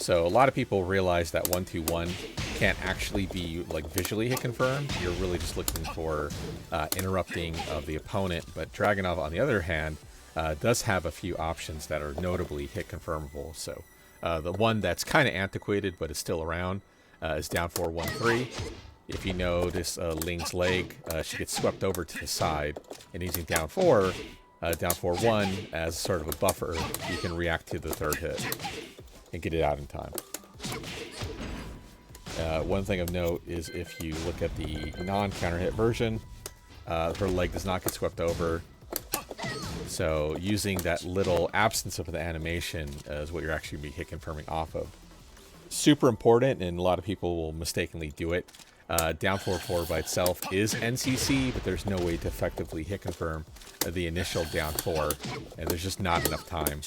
So a lot of people realize that 1-2-1 can't actually be like visually hit confirmed. You're really just looking for interrupting of the opponent. But Dragunov, on the other hand, does have a few options that are notably hit confirmable. So the one that's kind of antiquated but is still around is down 4-1-3. If you notice Ling's leg, she gets swept over to the side, and using down 4-1 as sort of a buffer, you can react to the third hit and get it out in time. One thing of note is if you look at the non-counter hit version, her leg does not get swept over. So using that little absence of the animation is what you're actually going to be hit confirming off of. Super important, and a lot of people will mistakenly do it. Down 4-4 by itself is NCC, but there's no way to effectively hit confirm the initial down 4, and there's just not enough time.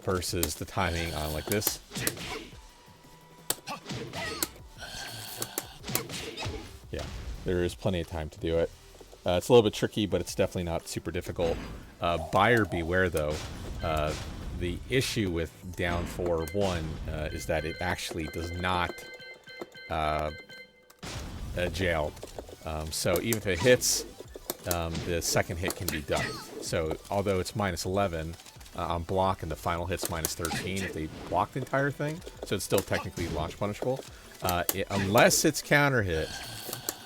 Versus the timing on like this. Yeah, there is plenty of time to do it. It's a little bit tricky, but it's definitely not super difficult. Buyer beware though. The issue with down 4-1 is that it actually does not jail. So even if it hits, the second hit can be done. So although it's -11 on block and the final hit's -13 if they block the entire thing, so it's still technically launch punishable. Unless it's counter hit,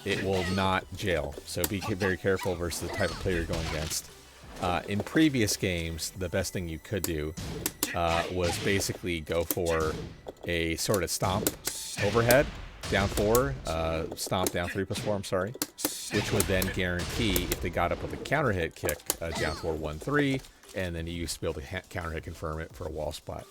it will not jail. So be very careful versus the type of player you're going against. In previous games, the best thing you could do was basically go for a sort of stomp overhead, down 4, stomp down 3+4, I'm sorry, which would then guarantee if they got up with a counter hit kick, down 4-1-3, and then you used to be able to counter hit confirm it for a wall spot.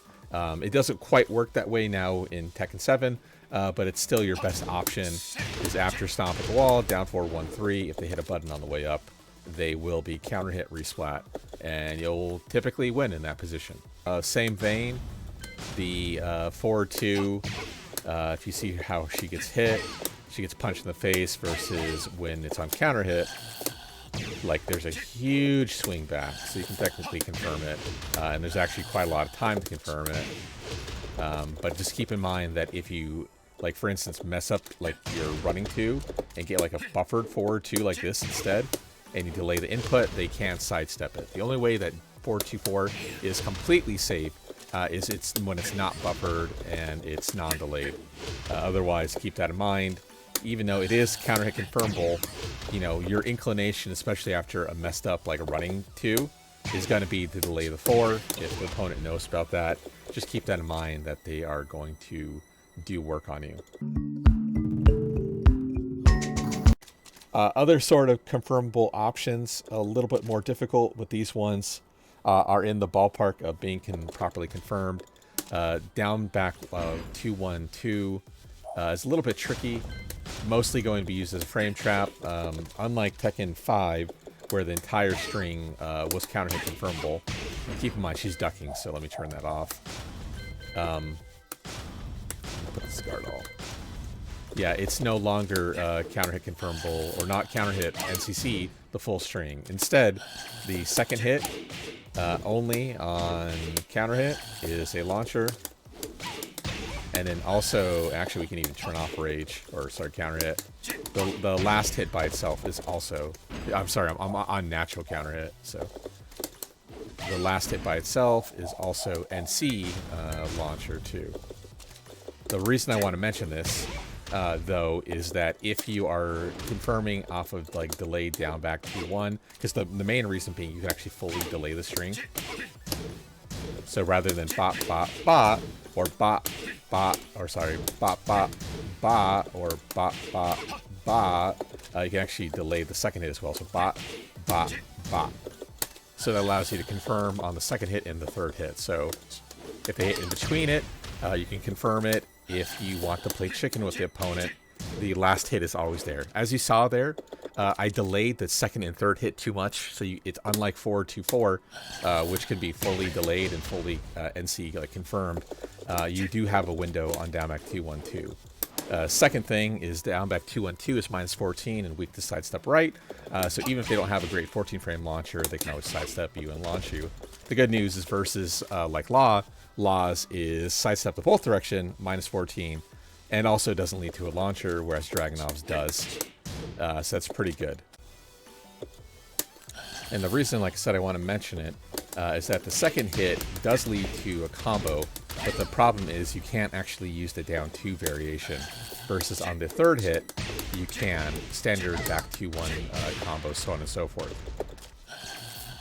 It doesn't quite work that way now in Tekken 7, but it's still your best option is after stomp at the wall, down 4-1-3. If they hit a button on the way up, they will be counter hit resplat, and you'll typically win in that position. Same vein, the 4-2, if you see how she gets hit, she gets punched in the face versus when it's on counter hit. Like there's a huge swing back, so you can technically confirm it, and there's actually quite a lot of time to confirm it. But just keep in mind that if you, like for instance, mess up like your running 2 and get like a buffered forward 2 like this instead, and you delay the input, they can't sidestep it. The only way that 4-2-4 is completely safe is when it's not buffered and it's non-delayed. Otherwise, keep that in mind. Even though it is counter hit confirmable, you know, your inclination, especially after a messed up like a running 2, is going to be to delay the 4. If the opponent knows about that, just keep that in mind that they are going to do work on you. Other sort of confirmable options, a little bit more difficult, but these ones are in the ballpark of being properly confirmed. Down back 2-1-2 is a little bit tricky. Mostly going to be used as a frame trap, unlike Tekken 5, where the entire string was counter hit confirmable. And keep in mind, she's ducking, so let me turn that off. Put this guard off. Yeah, it's no longer counter hit confirmable, or not counter hit NCC, the full string. Instead, the second hit only on counter hit is a launcher. And then also, actually, we can even turn off rage, or sorry, counter hit. The last hit by itself is also, I'm sorry, I'm on natural counter hit. So the last hit by itself is also NC launcher too. The reason I want to mention this, though, is that if you are confirming off of like delayed down back 2-1, because the main reason being you can actually fully delay the string. So rather than bot bot bot or bot bot, or sorry, bot bot bot or bot bot bot, you can actually delay the second hit as well. So bot bot bot. So that allows you to confirm on the second hit and the third hit. So if they hit in between it, you can confirm it. If you want to play chicken with the opponent, the last hit is always there. As you saw there, I delayed the second and third hit too much, so it's unlike 4-2-4, which can be fully delayed and fully NC confirmed. You do have a window on down back 2-1-2. Second thing is down back 2-1-2 is -14 and weak to sidestep right. So even if they don't have a great 14 frame launcher, they can always sidestep you and launch you. The good news is versus like Law, Laws is sidestep with both direction, minus 14, and also doesn't lead to a launcher, whereas Dragunov's does. So that's pretty good. And the reason, like I said, I want to mention it is that the second hit does lead to a combo, but the problem is you can't actually use the down 2 variation, versus on the third hit, you can. Standard back 2-1 combo, so on and so forth.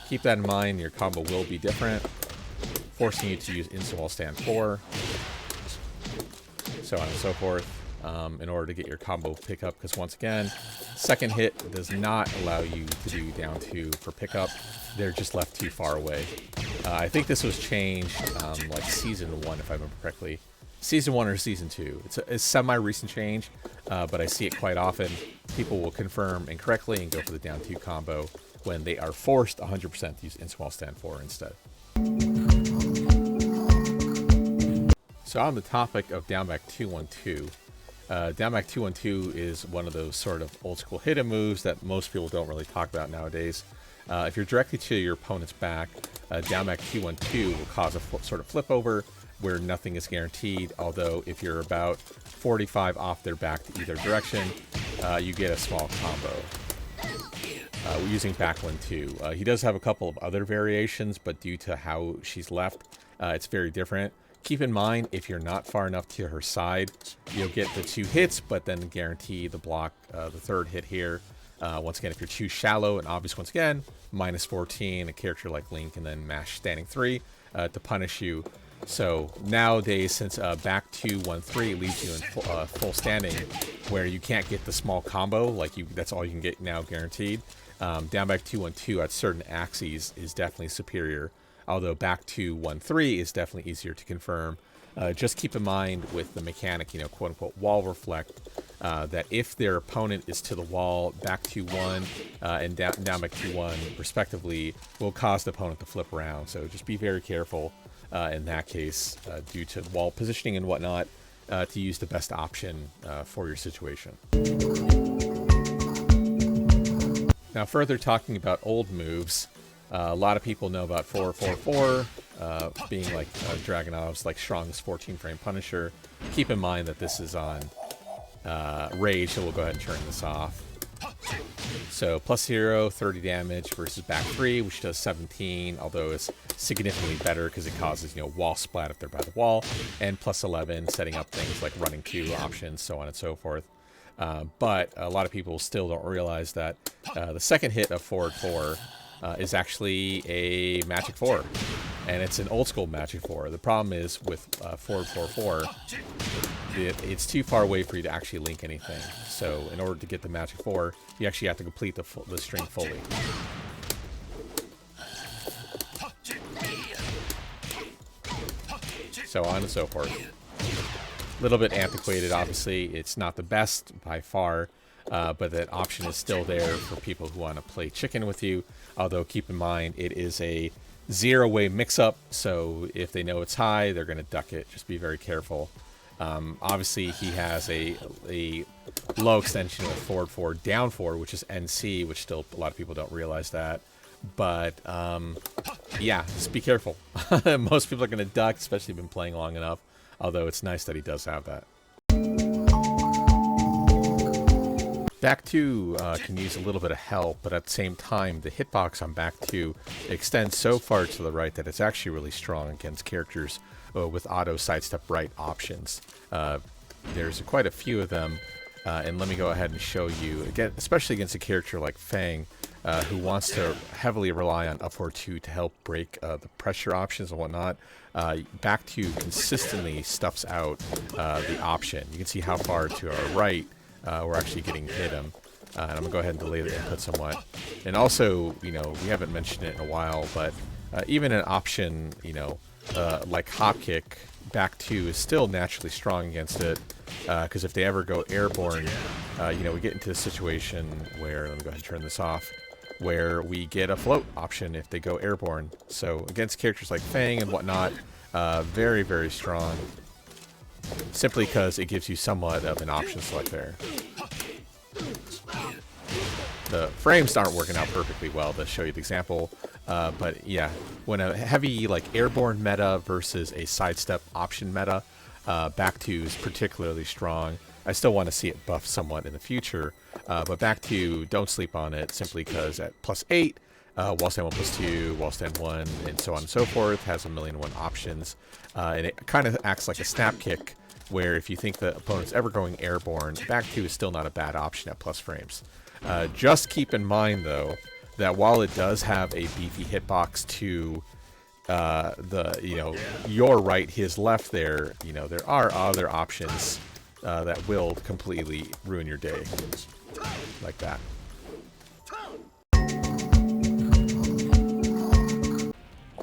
Keep that in mind, your combo will be different, forcing you to use instant wall stand 4, so on and so forth, in order to get your combo pickup, because once again, second hit does not allow you to do down 2 for pickup. They're just left too far away. I think this was changed like Season 1, if I remember correctly. Season 1 or Season 2. It's a semi-recent change, but I see it quite often. People will confirm incorrectly and go for the down 2 combo when they are forced 100% to use instant wall stand 4 instead. So on the topic of down back 2-1-2, down back 2-1-2 is one of those sort of old school hidden moves that most people don't really talk about nowadays. If you're directly to your opponent's back, down back 2-1-2 will cause a sort of flip over where nothing is guaranteed, although if you're about 45 off their back to either direction, you get a small combo. Using back 1-2. He does have a couple of other variations, but due to how she's left, it's very different. Keep in mind, if you're not far enough to her side, you'll get the 2 hits, but then guarantee the block, the third hit here. Once again, if you're too shallow and obvious, once again, minus 14, a character like Link, and then mash standing 3 to punish you. So nowadays, since back 2-1-3 leaves you in full standing, where you can't get the small combo, like that's all you can get now guaranteed. Down back 2-1-2 at certain axes is definitely superior, although back 2-1-3 is definitely easier to confirm. Just keep in mind with the mechanic, quote unquote wall reflect, that if their opponent is to the wall, back 2-1 and down back 2-1 respectively will cause the opponent to flip around. So just be very careful in that case, due to wall positioning and whatnot, to use the best option for your situation. Now, further talking about old moves, a lot of people know about 4-4-4 being like Dragunov's like strongest 14 frame Punisher. Keep in mind that this is on Rage, so we'll go ahead and turn this off. So plus 0, 30 damage versus back 3, which does 17, although it's significantly better because it causes, wall splat if they're by the wall, and plus 11, setting up things like running 2 options, so on and so forth. But a lot of people still don't realize that the second hit of forward 4 is actually a magic 4, and it's an old school magic 4. The problem is with forward 4-4, it's too far away for you to actually link anything. So in order to get the magic 4, you actually have to complete the string fully. So on and so forth. A little bit antiquated, obviously. It's not the best by far, but that option is still there for people who want to play chicken with you. Although keep in mind, it is a 0-way mix-up, so if they know it's high, they're going to duck it. Just be very careful. Obviously, he has a low extension with forward 4, down 4, which is NC, which still a lot of people don't realize that. But yeah, just be careful. Most people are going to duck, especially if you've been playing long enough. Although it's nice that he does have that. Back 2 can use a little bit of help, but at the same time, the hitbox on back 2 extends so far to the right that it's actually really strong against characters with auto sidestep right options. There's quite a few of them, and let me go ahead and show you, again, especially against a character like Fang, who wants to heavily rely on up 4-2 to help break the pressure options and whatnot. Back 2 consistently stuffs out the option. You can see how far to our right we're actually getting hit him. And I'm going to go ahead and delay the input somewhat. And also, we haven't mentioned it in a while, but even an option, like hop kick, back 2 is still naturally strong against it. Because if they ever go airborne, we get into a situation where, let me go ahead and turn this off, where we get a float option if they go airborne. So against characters like Fang and whatnot, very, very strong. Simply because it gives you somewhat of an option select there. The frames aren't working out perfectly well to show you the example, But yeah, when a heavy like airborne meta versus a sidestep option meta, back 2 is particularly strong. I still want to see it buff somewhat in the future, but back 2, don't sleep on it simply because at +8, wall stand 1 +2, wall stand 1, and so on and so forth, has 1,000,001 options, and it kind of acts like a snap kick, where if you think the opponent's ever going airborne, back 2 is still not a bad option at plus frames. Just keep in mind, though, that while it does have a beefy hitbox to your right, his left there, there are other options that will completely ruin your day, like that.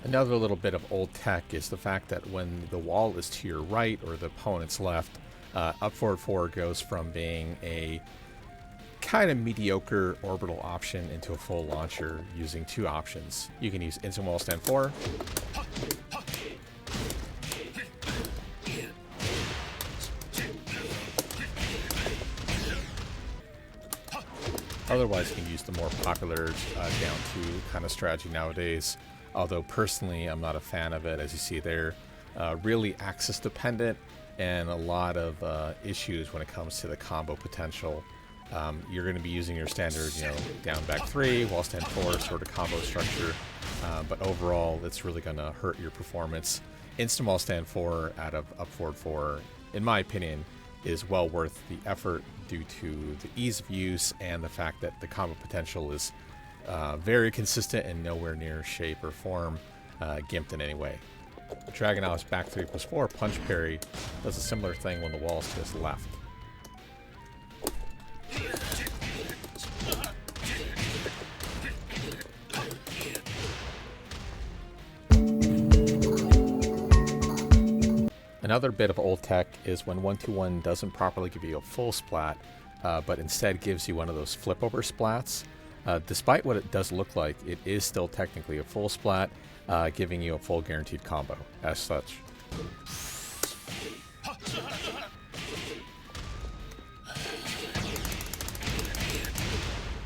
Another little bit of old tech is the fact that when the wall is to your right or the opponent's left, up forward 4 goes from being a kind of mediocre orbital option into a full launcher using 2 options. You can use instant wall stand 4, otherwise you can use the more popular down 2 kind of strategy nowadays, although personally I'm not a fan of it. As you see there, really axis dependent and a lot of issues when it comes to the combo potential. You're going to be using your standard, down back 3, wall stand 4 sort of combo structure, but overall it's really going to hurt your performance. Instant wall stand 4 out of up forward 4, in my opinion, is well worth the effort due to the ease of use and the fact that the combo potential is very consistent and nowhere near shape or form gimped in any way. Dragunov's back 3 +4 punch parry does a similar thing when the wall is to his left. Another bit of old tech is when 1-2-1 doesn't properly give you a full splat, but instead gives you one of those flip over splats. Despite what it does look like, it is still technically a full splat, giving you a full guaranteed combo as such.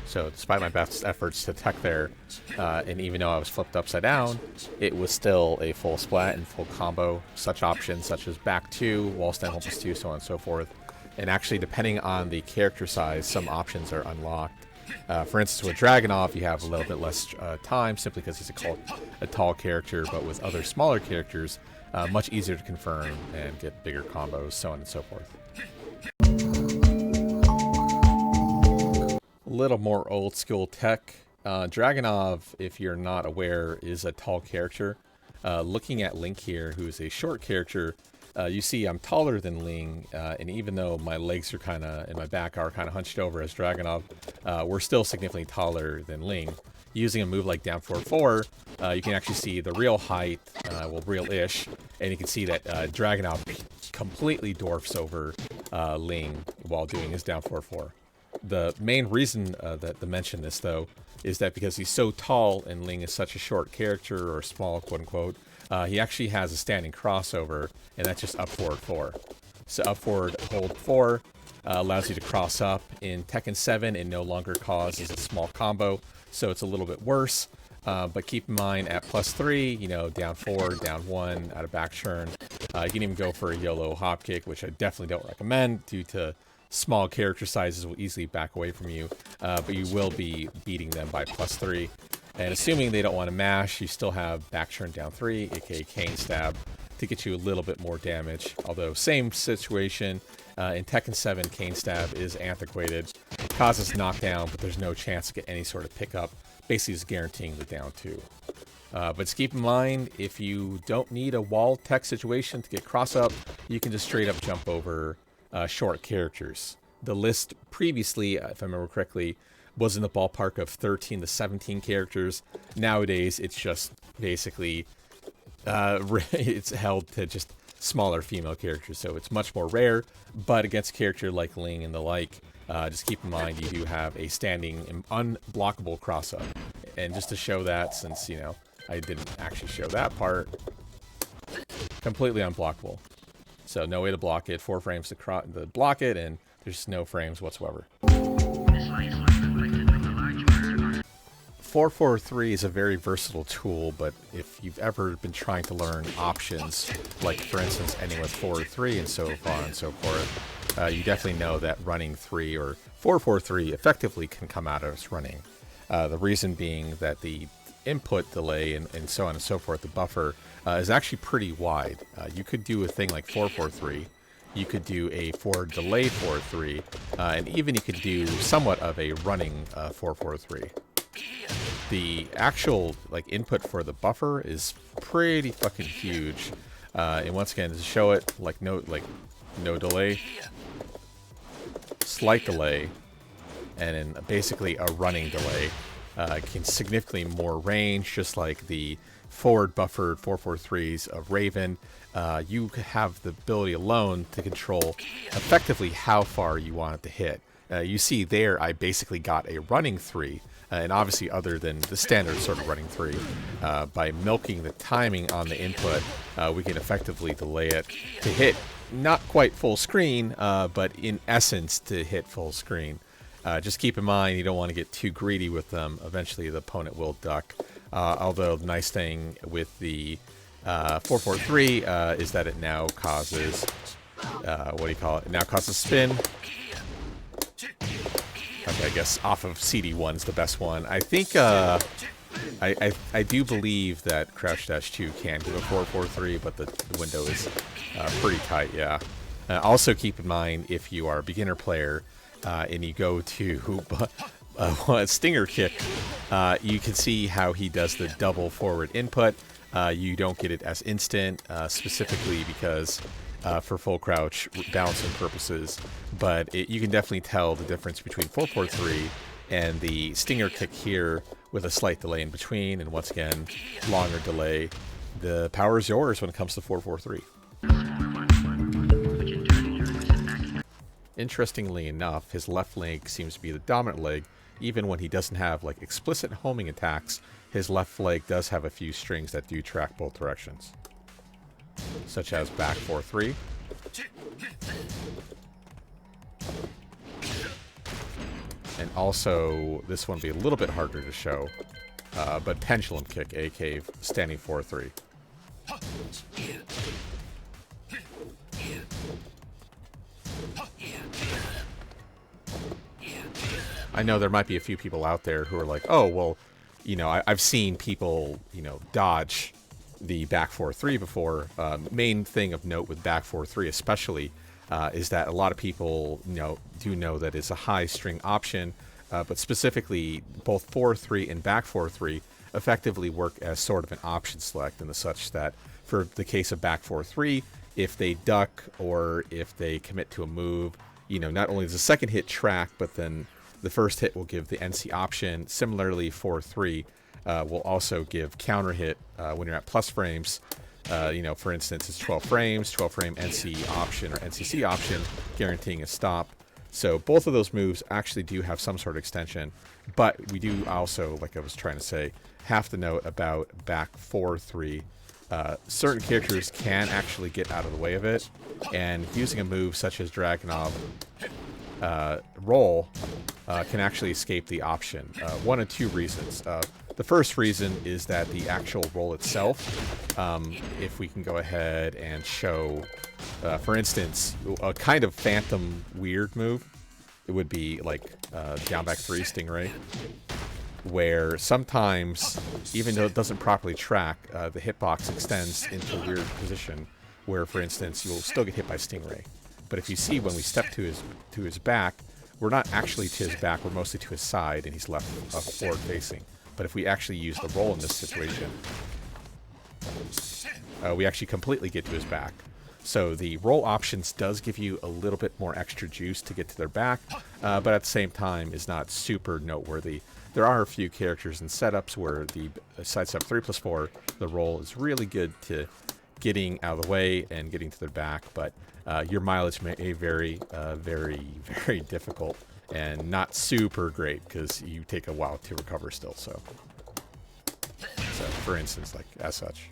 So despite my best efforts to tech there, and even though I was flipped upside down, it was still a full splat and full combo. Such options such as back 2, wall stand 1 +2, so on and so forth. And actually, depending on the character size, some options are unlocked. For instance, with Dragunov, you have a little bit less time simply because he's a tall character, but with other smaller characters, much easier to confirm and get bigger combos, so on and so forth. A little more old school tech. Dragunov, if you're not aware, is a tall character. Looking at Link here, who's a short character, you see I'm taller than Ling, and even though my legs are and my back are kind of hunched over as Dragunov, we're still significantly taller than Ling. Using a move like down 4-4, you can actually see the real height, well, real-ish, and you can see that Dragunov completely dwarfs over Ling while doing his down 4-4. The main reason that to mention this, though, is that because he's so tall and Ling is such a short character, or small, quote-unquote, he actually has a standing crossover, and that's just up forward 4. So up forward hold 4 allows you to cross up. In Tekken 7, it no longer causes a small combo, so it's a little bit worse. But keep in mind, at +3, down 4, down 1, out of back churn, you can even go for a YOLO hop kick, which I definitely don't recommend due to small character sizes will easily back away from you, but you will be beating them by +3. And assuming they don't want to mash, you still have back churn down 3, aka cane stab, to get you a little bit more damage. Although same situation, in Tekken 7, cane stab is antiquated. It causes knockdown, but there's no chance to get any sort of pickup. Basically just guaranteeing the down 2. But just keep in mind, if you don't need a wall tech situation to get cross up, you can just straight up jump over short characters. The list previously, if I remember correctly, was in the ballpark of 13 to 17 characters. Nowadays, it's just basically it's held to just smaller female characters, so it's much more rare. But against a character like Ling and the like, just keep in mind you do have a standing and unblockable cross up. And just to show that, since I didn't actually show that part, completely unblockable. So no way to block it, 4 frames to block it, and there's no frames whatsoever. 443 is a very versatile tool, but if you've ever been trying to learn options, like for instance ending with 4-3 and so on and so forth, you definitely know that running 3 or 443 effectively can come out as running. The reason being that the input delay and so on and so forth, the buffer, is actually pretty wide. You could do a thing like 443. You could do a forward delay 4-3, and even you could do somewhat of a running 4-4-3. The actual input for the buffer is pretty fucking huge. And once again, to show it, no delay, slight delay, and then basically a running delay. Can significantly more range, just like the forward buffered 4-4-3s of Raven. You have the ability alone to control effectively how far you want it to hit. You see there, I basically got a running 3, and obviously other than the standard sort of running 3, by milking the timing on the input, we can effectively delay it to hit not quite full screen, but in essence to hit full screen. Just keep in mind you don't want to get too greedy with them. Eventually the opponent will duck. Although the nice thing with the 443 is that it now causes, It now causes spin. Okay, I guess off of CD1's the best one. I think, I do believe that Crouch Dash 2 can do a 443, but the window is pretty tight, yeah. Also keep in mind, if you are a beginner player, and you go to Stinger Kick, you can see how he does the double forward input. You don't get it as instant, specifically because for full crouch balancing purposes, but you can definitely tell the difference between 4-4-3 and the Stinger Kick here with a slight delay in between, and once again, longer delay. The power is yours when it comes to 4-4-3. Interestingly enough, his left leg seems to be the dominant leg. Even when he doesn't have explicit homing attacks, his left leg does have a few strings that do track both directions, such as back 4-3, and also this one will be a little bit harder to show, but pendulum kick, aka standing 4-3. I know there might be a few people out there who are like, oh, well, I've seen people, dodge the back 4-3 before. Main thing of note with back 4-3 especially is that a lot of people do know that it's a high string option, but specifically both 4-3 and back 4-3 effectively work as sort of an option select, in the such that for the case of back 4-3, if they duck or if they commit to a move, not only does the second hit track, but then the first hit will give the NC option. Similarly, 4-3 will also give counter hit when you're at plus frames. For instance, it's 12 frame NC option or NCC option, guaranteeing a stop. So both of those moves actually do have some sort of extension, but we do also, like I was trying to say, have to note about back 4-3. Certain characters can actually get out of the way of it, and using a move such as Dragunov roll can actually escape the option. One of two reasons. The first reason is that the actual roll itself, if we can go ahead and show, for instance, a kind of phantom weird move, it would be like down back 3 Stingray, where sometimes, even though it doesn't properly track, the hitbox extends into a weird position where, for instance, you'll still get hit by Stingray. But if you see when we step to his back, we're not actually to his back, we're mostly to his side, and he's left forward facing. But if we actually use the roll in this situation, we actually completely get to his back. So the roll options does give you a little bit more extra juice to get to their back, but at the same time is not super noteworthy. There are a few characters and setups where the sidestep 3+4, the roll is really good to getting out of the way and getting to their back, but your mileage may vary, very, very difficult and not super great because you take a while to recover still. So for instance, like as such.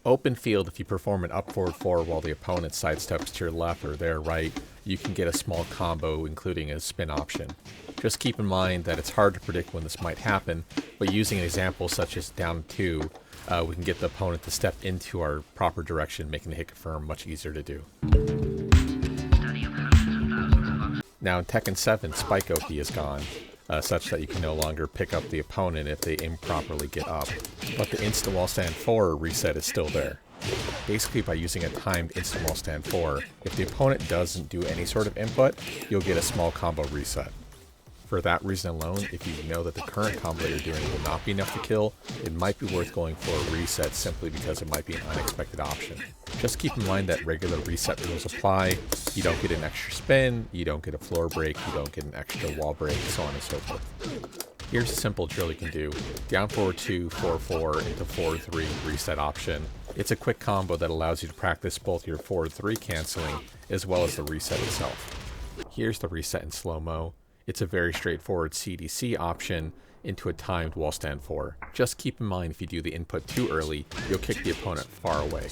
Open field, if you perform an up forward 4 while the opponent sidesteps to your left or their right, you can get a small combo including a spin option. Just keep in mind that it's hard to predict when this might happen, but using an example such as down 2, we can get the opponent to step into our proper direction, making the hit confirm much easier to do. Now in Tekken 7, Spike OP is gone, such that you can no longer pick up the opponent if they improperly get up, but the instant wall stand 4 reset is still there. Basically, by using a timed instant wall stand 4, if the opponent doesn't do any sort of input, you'll get a small combo reset. For that reason alone, if you know that the current combo you're doing will not be enough to kill, it might be worth going for a reset simply because it might be an unexpected option. Just keep in mind that regular reset rules apply. You don't get an extra spin, you don't get a floor break, you don't get an extra wall break, so on and so forth. Here's a simple drill you can do. Down forward 2, 4-4 into forward 3 reset option. It's a quick combo that allows you to practice both your forward 3 canceling as well as the reset itself. Here's the reset in slow-mo. It's a very straightforward CDC option into a timed wall stand 4. Just keep in mind if you do the input too early, you'll kick the opponent far away.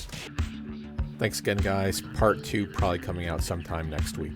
Thanks again guys, part 2 probably coming out sometime next week.